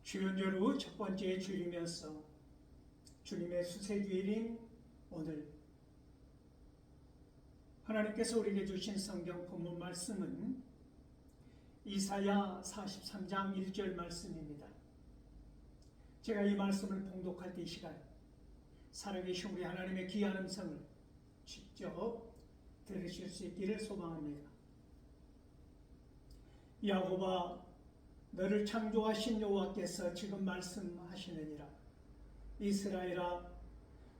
주연절 후 첫 번째 주일이면서 주님의 수세주일인 오늘 하나님께서 우리에게 주신 성경 본문 말씀은 이사야 43장 1절 말씀입니다. 제가 이 말씀을 봉독할 때 이 시간 살아계신 우리 하나님의 귀한 음성을 직접 들으실 수 있기를 소망합니다. 야곱아, 너를 창조하신 여호와께서 지금 말씀하시느니라. 이스라엘아,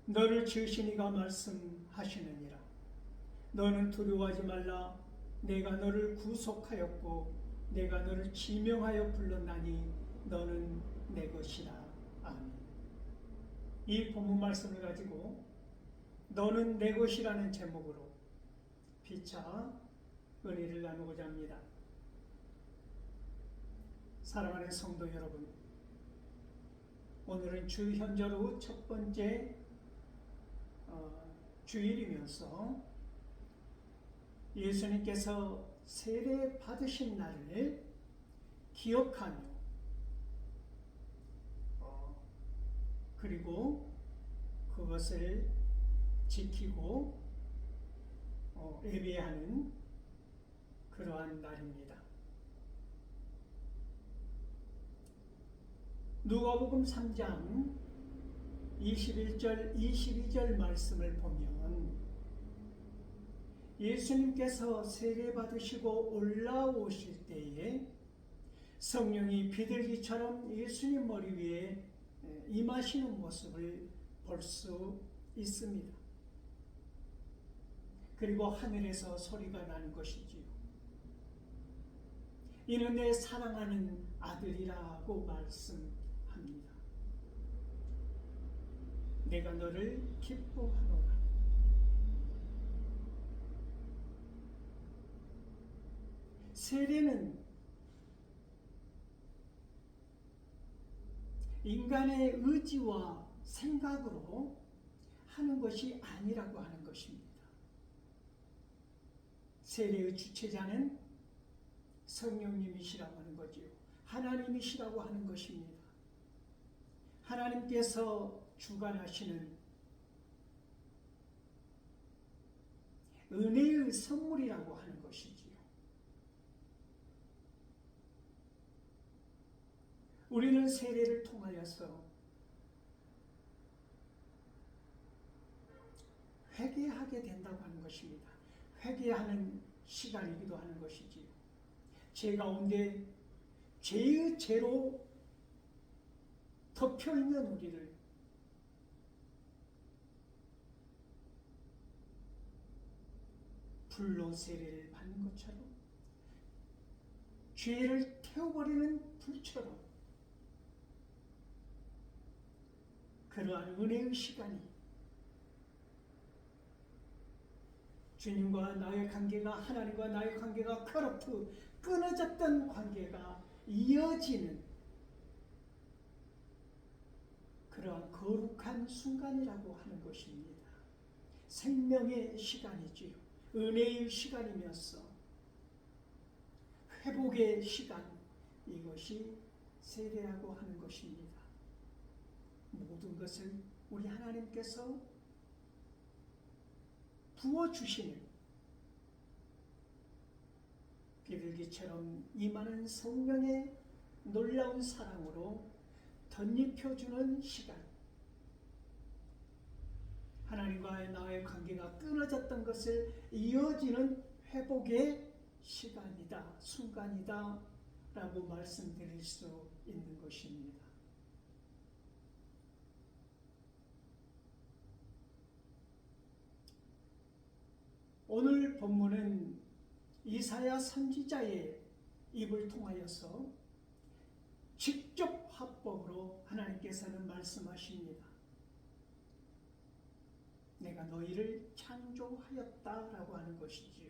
너를 지으신 이가 말씀하시느니라. 너는 두려워하지 말라. 내가 너를 구속하였고 내가 너를 지명하여 불렀나니 너는 내 것이라. 아멘. 이 본문 말씀을 가지고 너는 내 것이라는 제목으로 피차 은혜를 나누고자 합니다. 사랑하는 성도 여러분, 오늘은 주현절 후 첫 번째 주일이면서 예수님께서 세례 받으신 날을 기억하며 그리고 그것을 지키고 예배하는 그러한 날입니다. 누가복음 3장 21절 22절 말씀을 보면 예수님께서 세례받으시고 올라오실 때에 성령이 비둘기처럼 예수님 머리 위에 임하시는 모습을 볼 수 있습니다. 그리고 하늘에서 소리가 나는 것이지요. 이는 내 사랑하는 아들이라고 말씀합니다. 내가 너를 기뻐하노라. 세례는 인간의 의지와 생각으로 하는 것이 아니라고 하는 것입니다. 세례의 주체자는 성령님이시라고 하는 거지요. 하나님이시라고 하는 것입니다. 하나님께서 주관하시는 은혜의 선물이라고 하는 것이지요. 우리는 세례를 통하여서 회개하게 된다고 하는 것입니다. 회개하는 시간이기도 하는 것이지요. 죄 가운데 죄의 죄로 덮여있는 우리를 불로 세례를 받는 것처럼 죄를 태워버리는 불처럼 그러한 은혜의 시간이 주님과 나의 관계가 하나님과 나의 관계가 끊어졌던 관계가 이어지는 그러한 거룩한 순간이라고 하는 것입니다. 생명의 시간이지요. 은혜의 시간이면서 회복의 시간, 이것이 세례라고 하는 것입니다. 모든 것을 우리 하나님께서 부어주시는 비둘기처럼 임하는 성령의 놀라운 사랑으로 덧입혀주는 시간, 하나님과의 나의 관계가 끊어졌던 것을 이어지는 회복의 시간이다, 순간이다 라고 말씀드릴 수 있는 것입니다. 오늘 본문은 이사야 선지자의 입을 통하여서 직접 화법으로 하나님께서는 말씀하십니다. 내가 너희를 창조하였다라고 하는 것이지요.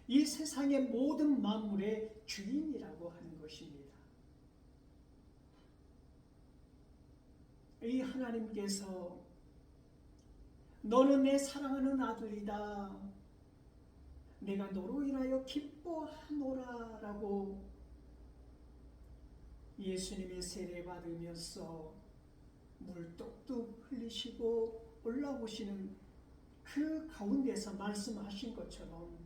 이 세상의 모든 만물의 주인이라고 하는 것입니다. 이 하나님께서 너는 내 사랑하는 아들이다. 내가 너로 인하여 기뻐하노라 라고 예수님의 세례 받으면서 물 뚝뚝 흘리시고 올라오시는 그 가운데서 말씀하신 것처럼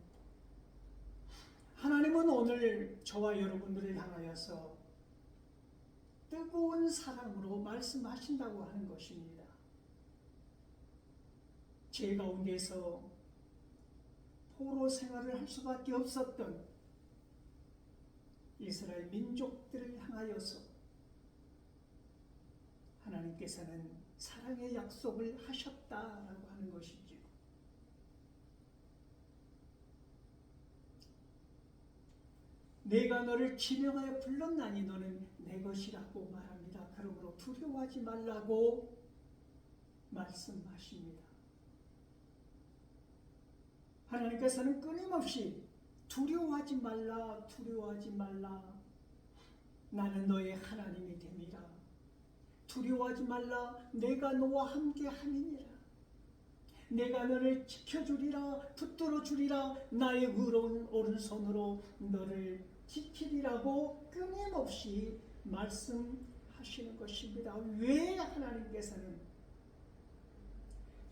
하나님은 오늘 저와 여러분들을 향하여서 뜨거운 사랑으로 말씀하신다고 하는 것입니다. 제 가운데서 포로 생활을 할 수밖에 없었던 이스라엘 민족들을 향하여서 하나님께서는 사랑의 약속을 하셨다라고 하는 것이지요. 내가 너를 지명하여 불렀나니 너는 내 것이라고 말합니다. 그러므로 두려워하지 말라고 말씀하십니다. 하나님께서는 끊임없이 두려워하지 말라, 두려워하지 말라. 나는 너의 하나님이 됨이라. 두려워하지 말라. 내가 너와 함께 함이니라. 내가 너를 지켜주리라, 붙들어 주리라. 나의 의로운 오른손으로 너를 지키리라고 끊임없이 말씀하시는 것입니다. 왜 하나님께서는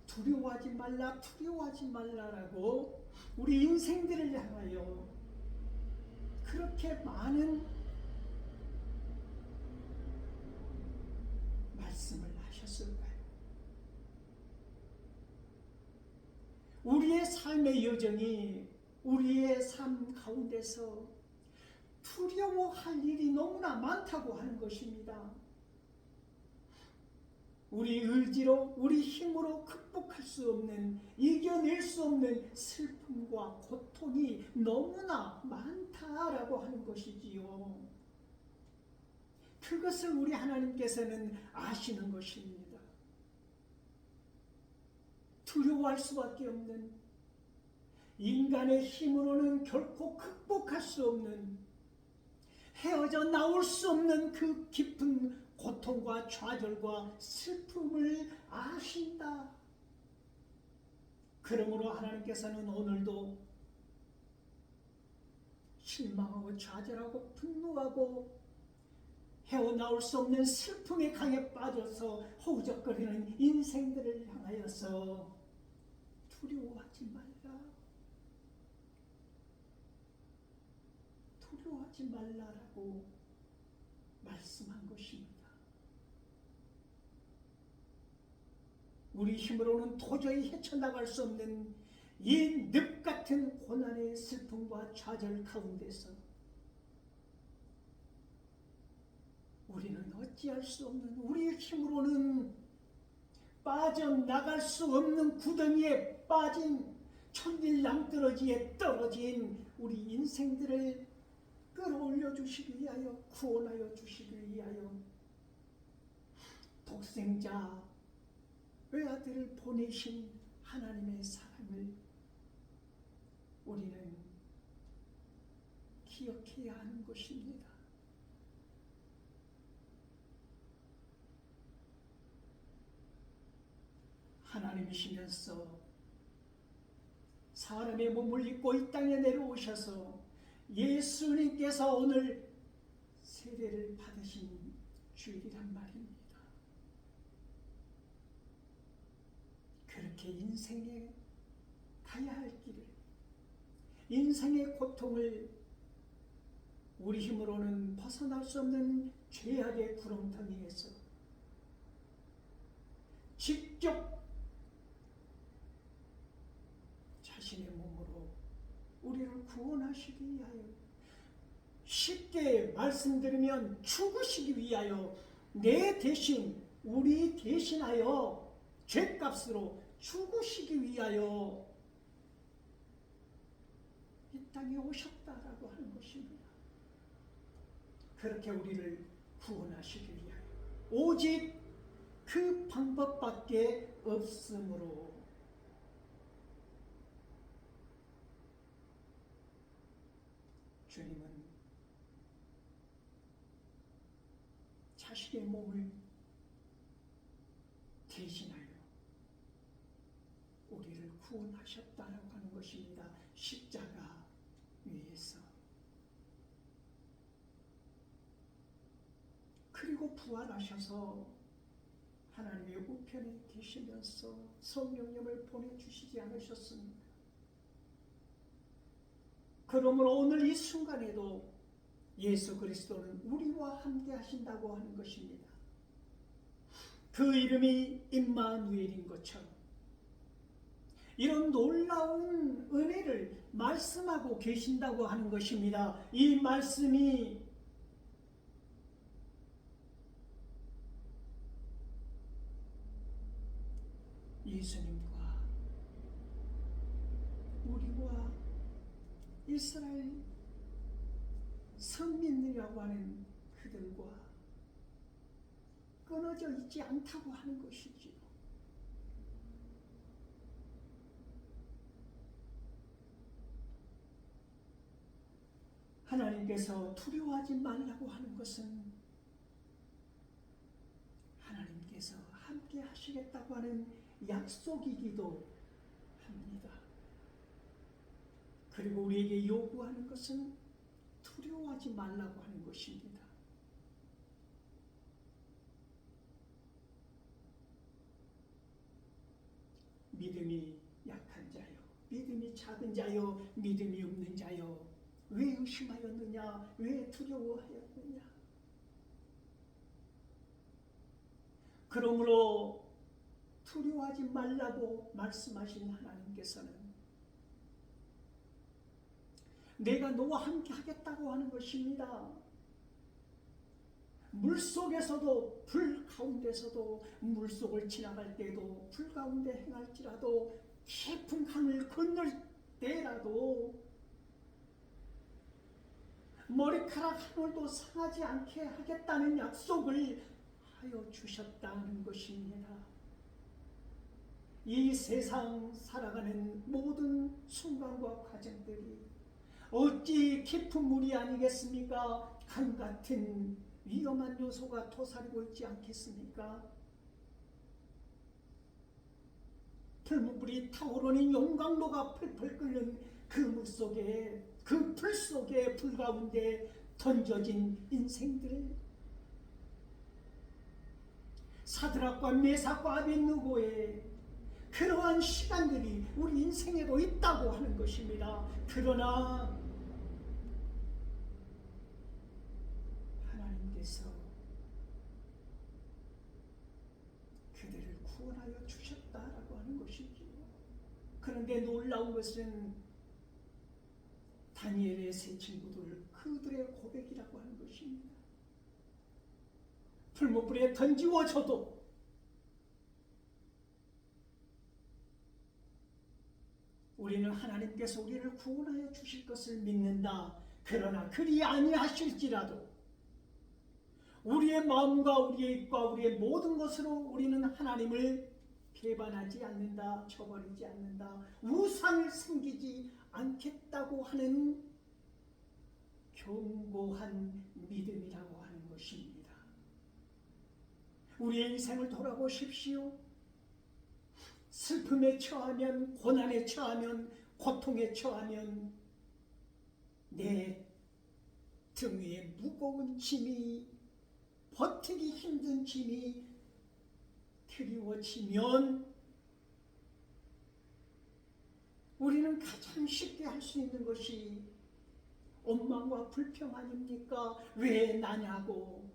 두려워하지 말라, 두려워하지 말라라고 우리 인생들을 향하여 그렇게 많은 말씀을 하셨을까요? 우리의 삶의 여정이 우리의 삶 가운데서 두려워할 일이 너무나 많다고 하는 것입니다. 우리 의지로, 우리 힘으로 극복할 수 없는, 이겨낼 수 없는 슬픔과 고통이 너무나 많다라고 하는 것이지요. 그것을 우리 하나님께서는 아시는 것입니다. 두려워할 수밖에 없는, 인간의 힘으로는 결코 극복할 수 없는, 헤어져 나올 수 없는 그 깊은 고통과 좌절과 슬픔을 아신다. 그러므로 하나님께서는 오늘도 실망하고 좌절하고 분노하고 헤어나올 수 없는 슬픔의 강에 빠져서 허우적거리는 인생들을 향하여서 두려워하지 말라, 두려워하지 말라라고 말씀한 것입니다. 우리 힘으로는 도저히 헤쳐나갈 수 없는 이 늪 같은 고난의 슬픔과 좌절 가운데서 우리는 어찌할 수 없는, 우리의 힘으로는 빠져나갈 수 없는 구덩이에 빠진, 천길 낭떠러지에 떨어진 우리 인생들을 끌어올려 주시기 위하여, 구원하여 주시기 위하여 독생자 외아들을 보내신 하나님의 사랑을 우리는 기억해야 하는 것입니다. 하나님이시면서 사람의 몸을 입고 이 땅에 내려오셔서 예수님께서 오늘 세례를 받으신 주일이란 말입니다. 그렇게 인생에 가야 할 길을, 인생의 고통을 우리 힘으로는 벗어날 수 없는 죄악의 구렁텅이에서 직접 자신의 몸으로 우리를 구원하시기 위하여, 쉽게 말씀드리면 죽으시기 위하여, 내 대신, 우리 대신하여 죄값으로 죽으시기 위하여 이 땅에 오셨다라고 하는 것입니다. 그렇게 우리를 구원하시기 위하여 오직 그 방법밖에 없으므로 주님은 자신의 몸을 대신하여 우리를 구원하셨다라고 하는 것입니다. 십자가 위에서. 부활하셔서 하나님의 우편에 계시면서 성령님을 보내주시지 않으셨습니까? 그러므로 오늘 이 순간에도 예수 그리스도는 우리와 함께 하신다고 하는 것입니다. 그 이름이 임마누엘인 것처럼 이런 놀라운 은혜를 말씀하고 계신다고 하는 것입니다. 이 말씀이 예수님과 우리와 이스라엘 선민이라고 하는 그들과 끊어져 있지 않다고 하는 것이지요. 하나님께서 두려워하지 말라고 하는 것은 하나님께서 함께 하시겠다고 하는 약속이기도 합니다. 그리고 우리에게 요구하는 것은 두려워하지 말라고 하는 것입니다. 믿음이 약한 자요, 믿음이 작은 자요, 믿음이 없는 자요, 왜 의심하였느냐, 왜 두려워하였느냐. 그러므로 두려워하지 말라고 말씀하신 하나님께서는 내가 너와 함께 하겠다고 하는 것입니다. 물속에서도, 불 가운데서도, 물속을 지나갈 때도, 불 가운데 행할지라도, 깊은 강을 건널 때라도 머리카락 한 올도 상하지 않게 하겠다는 약속을 하여 주셨다는 것입니다. 이 세상 살아가는 모든 순간과 과정들이 어찌 깊은 물이 아니겠습니까? 강 같은 위험한 요소가 도사리고 있지 않겠습니까? 풀무불이 타오르는 용광로가 펄펄 끓는 그 물 속에, 그 불 속에, 불 가운데 던져진 인생들, 사드락과 메삭과 아벳느고의 그러한 시간들이 우리 인생에도 있다고 하는 것입니다. 그러나 하나님께서 그들을 구원하여 주셨다라고 하는 것이죠. 그런데 놀라운 것은 다니엘의 세 친구들, 그들의 고백이라고 하는 것입니다. 풀무불에 던지워져도 우리는 하나님께서 우리를 구원하여 주실 것을 믿는다. 그러나 그리 아니하실지라도 우리의 마음과 우리의 입과 우리의 모든 것으로 우리는 하나님을 배반하지 않는다, 저버리지 않는다, 우상을 섬기지 않겠다고 하는 견고한 믿음이라고 하는 것입니다. 우리의 인생을 돌아보십시오. 슬픔에 처하면, 고난에 처하면, 고통에 처하면 내 등 위에 무거운 짐이, 버티기 힘든 짐이 드리워지면 우리는 가장 쉽게 할 수 있는 것이 원망과 불평 아닙니까? 왜 나냐고,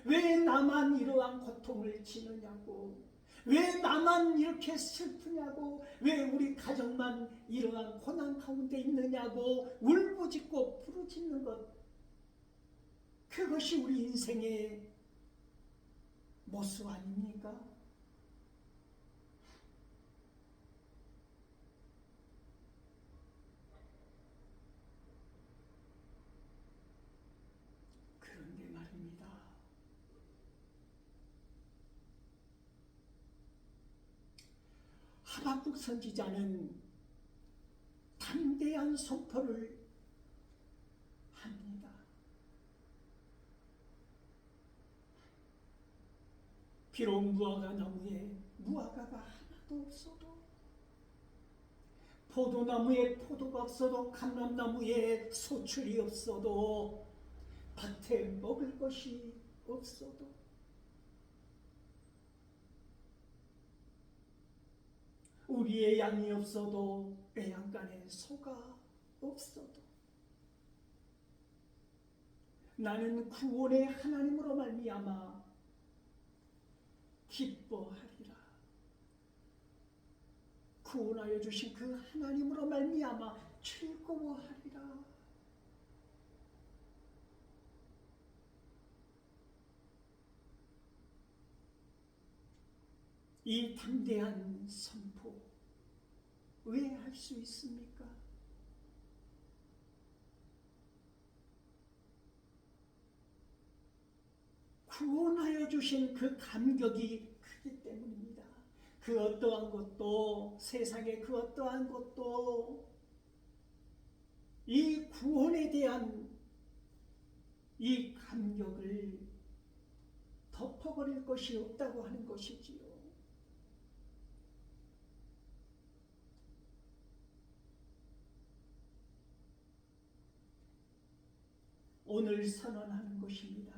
왜 나만 이러한 고통을 지느냐고, 왜 나만 이렇게 슬프냐고, 왜 우리 가정만 이러한 고난 가운데 있느냐고 울부짖고 부르짖는 것, 그것이 우리 인생의 모습 아닙니까? 그런데 말입니다. 하박국 선지자는 담대한 선포를 합니다. 비록 무화과 나무에 무화과가 하나도 없어도, 포도나무에 포도가 없어도, 감람나무에 소출이 없어도, 밭에 먹을 것이 없어도, 우리의 양이 없어도 외양간에 소가 없어도 나는 구원의 하나님으로 말미암아 기뻐하리라. 구원하여 주신 그 하나님으로 말미암아 즐거워하리라. 이 담대한 선포 왜 할 수 있습니까? 구원하여 주신 그 감격이 크기 때문입니다. 그 어떠한 것도, 세상의 그 어떠한 것도 이 구원에 대한 이 감격을 덮어버릴 것이 없다고 하는 것이지요. 오늘 선언하는 것입니다.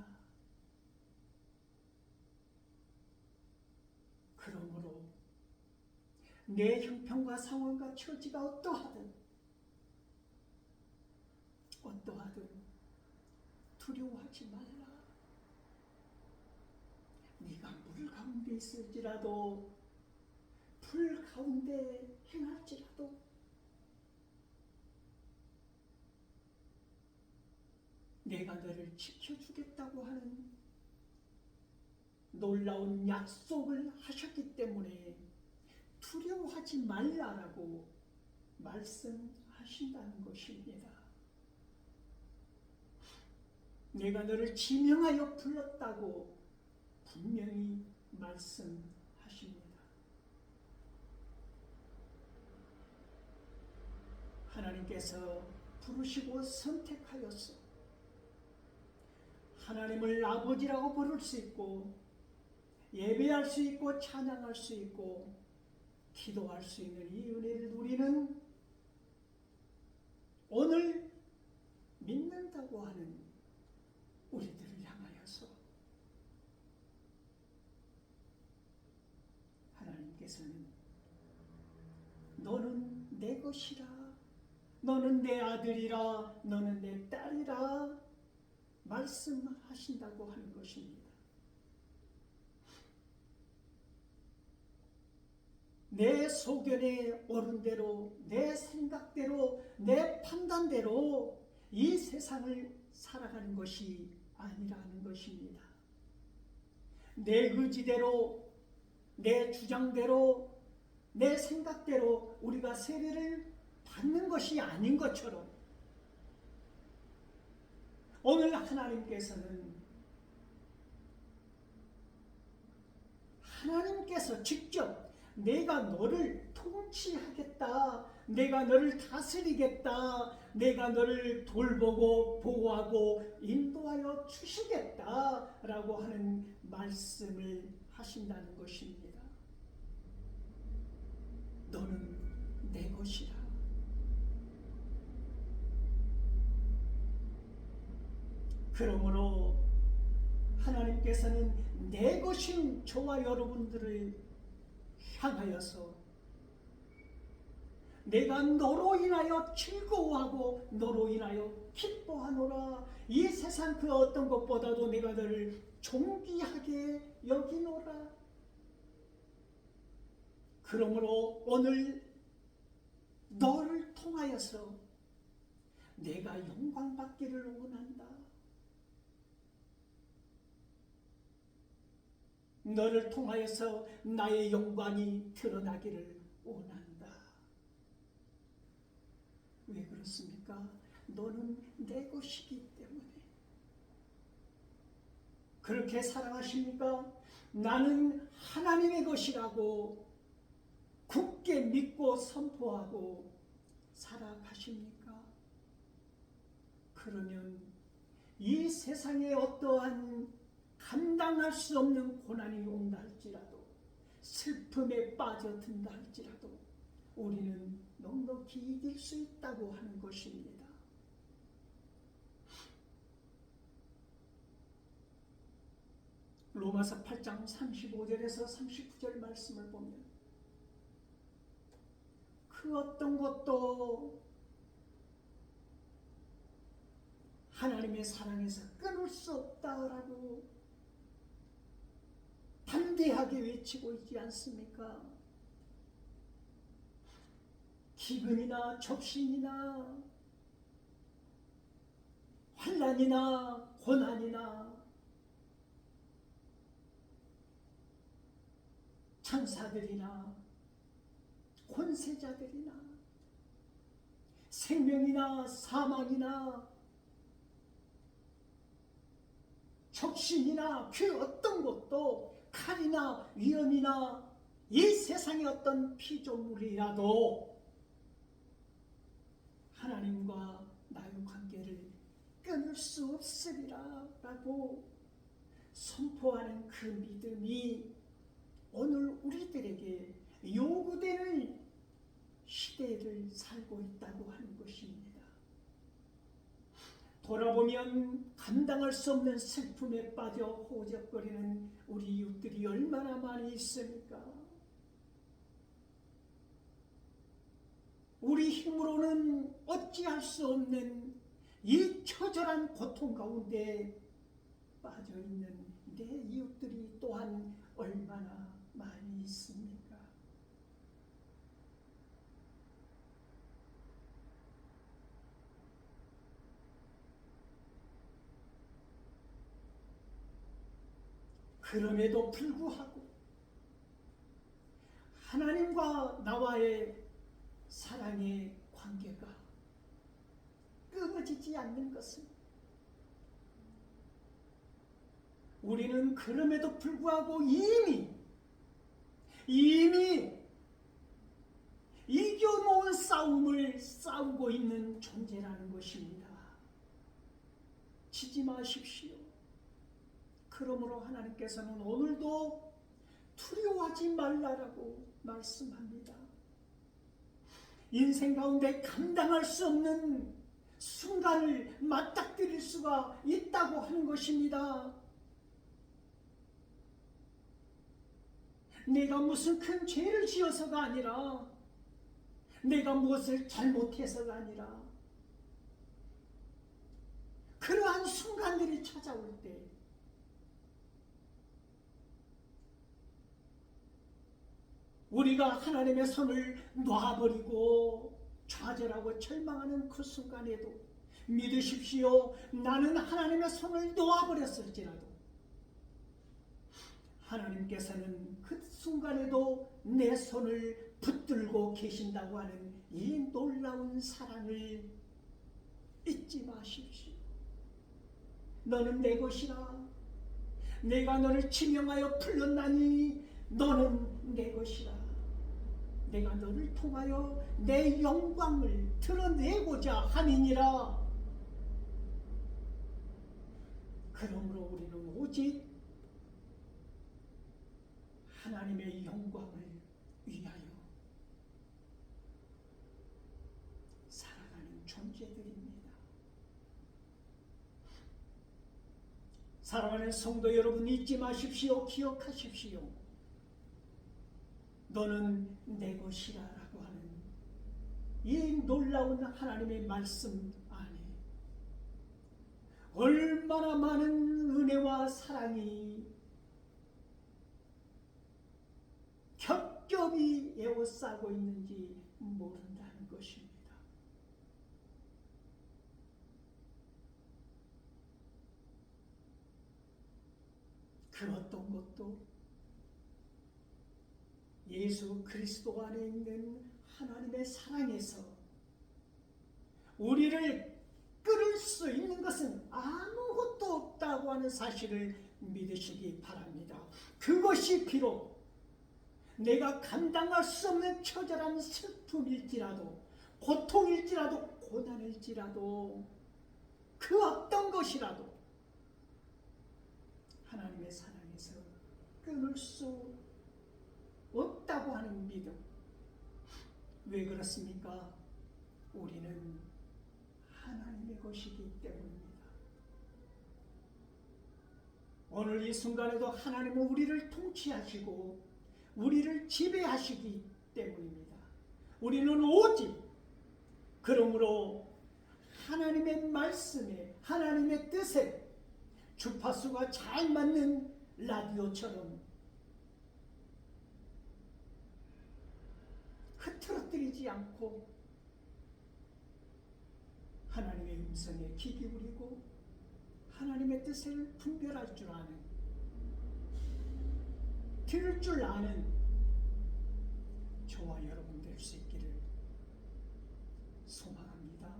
그러므로 내 형편과 상황과 처지가 어떠하든 두려워하지 말라. 네가 물 가운데 있을지라도 불 가운데 행할지라도 내가 너를 지켜주겠다고 하는 놀라운 약속을 하셨기 때문에 두려워하지 말라라고 말씀하신다는 것입니다. 내가 너를 지명하여 불렀다고 분명히 말씀하십니다. 하나님께서 부르시고 선택하였어. 하나님을 아버지라고 부를 수 있고 예배할 수 있고 찬양할 수 있고 기도할 수 있는 이 은혜를 우리는 오늘 믿는다고 하는 우리들을 향하여서 하나님께서는 너는 내 것이라, 너는 내 아들이라, 너는 내 딸이라 말씀하신다고 하는 것입니다. 내 소견에 옳은 대로, 내 생각대로, 내 판단대로 이 세상을 살아가는 것이 아니라는 것입니다. 내 의지대로, 내 주장대로, 내 생각대로 우리가 세례를 받는 것이 아닌 것처럼 오늘 하나님께서 직접 내가 너를 통치하겠다, 내가 너를 다스리겠다, 내가 너를 돌보고 보호하고 인도하여 주시겠다라고 하는 말씀을 하신다는 것입니다. 너는 내 것이라. 그러므로 하나님께서는 내 것인 저와 여러분들을 향하여서 내가 너로 인하여 즐거워하고 너로 인하여 기뻐하노라. 이 세상 그 어떤 것보다도 내가 너를 존귀하게 여기노라. 그러므로 오늘 너를 통하여서 내가 영광받기를 원한다. 너를 통하여서 나의 영광이 드러나기를 원한다. 왜 그렇습니까? 너는 내 것이기 때문에. 그렇게 사랑하십니까? 나는 하나님의 것이라고 굳게 믿고 선포하고 살아가십니까? 그러면 이 세상에 어떠한 감당할 수 없는 고난이 온다 할지라도, 슬픔에 빠져든다 할지라도 우리는 넉넉히 이길 수 있다고 하는 것입니다. 로마서 8장 35절에서 39절 말씀을 보면 그 어떤 것도 하나님의 사랑에서 끊을 수 없다라고 담대하게 외치고 있지 않습니까? 기근이나 적신이나 환난이나 고난이나 천사들이나 권세자들이나 생명이나 사망이나 적신이나 그 어떤 것도 칼이나 위험이나 이 세상의 어떤 피조물이라도 하나님과 나의 관계를 끊을 수 없으리라 라고 선포하는 그 믿음이 오늘 우리들에게 요구되는 시대를 살고 있다고 하는 것입니다. 돌아보면 감당할 수 없는 슬픔에 빠져 호적거리는 우리 이웃들이 얼마나 많이 있습니까? 우리 힘으로는 어찌할 수 없는 이 처절한 고통 가운데 빠져 있는 내 이웃들이 또한 얼마나 많이 있습니까? 그럼에도 불구하고 하나님과 나와의 사랑의 관계가 끊어지지 않는 것은 우리는 그럼에도 불구하고 이미 이겨놓은 싸움을 싸우고 있는 존재라는 것입니다. 치지 마십시오. 그러므로 하나님께서는 오늘도 두려워하지 말라라고 말씀합니다. 인생 가운데 감당할 수 없는 순간을 맞닥뜨릴 수가 있다고 하는 것입니다. 내가 무슨 큰 죄를 지어서가 아니라 내가 무엇을 잘못해서가 아니라 그러한 순간들이 찾아올 때 우리가 하나님의 손을 놔버리고 좌절하고 절망하는 그 순간에도 믿으십시오. 나는 하나님의 손을 놓아버렸을지라도 하나님께서는 그 순간에도 내 손을 붙들고 계신다고 하는 이 놀라운 사랑을 잊지 마십시오. 너는 내 것이라. 내가 너를 지명하여 불렀나니 너는 내 것이라. 내가 너를 통하여 내 영광을 드러내고자 함이니라. 그러므로 우리는 오직 하나님의 영광을 위하여 살아가는 존재들입니다. 사랑하는 성도 여러분, 잊지 마십시오. 기억하십시오. 너는 내 것이라라고 하는 이 놀라운 하나님의 말씀 안에 얼마나 많은 은혜와 사랑이 겹겹이 에워싸고 있는지 모른다는 것입니다. 그 어떤 것도 예수 그리스도 안에 있는 하나님의 사랑에서 우리를 끌을 수 있는 것은 아무것도 없다고 하는 사실을 믿으시기 바랍니다. 그것이 비록 내가 감당할 수 없는 처절한 슬픔일지라도 고통일지라도 고난일지라도 그 어떤 것이라도 하나님의 사랑에서 끊을 수 없다고 하는 믿음. 왜 그렇습니까? 우리는 하나님의 것이기 때문입니다. 오늘 이 순간에도 하나님은 우리를 통치하시고 우리를 지배하시기 때문입니다. 우리는 오직 그러므로 하나님의 말씀에 하나님의 뜻에 주파수가 잘 맞는 라디오처럼 흐트러뜨리지 않고 하나님의 음성에 귀 기울이고 하나님의 뜻을 분별할 줄 아는, 들을 줄 아는 저와 여러분 될 수 있기를 소망합니다.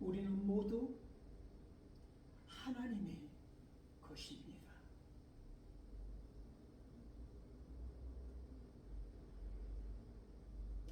우리는 모두 하나님의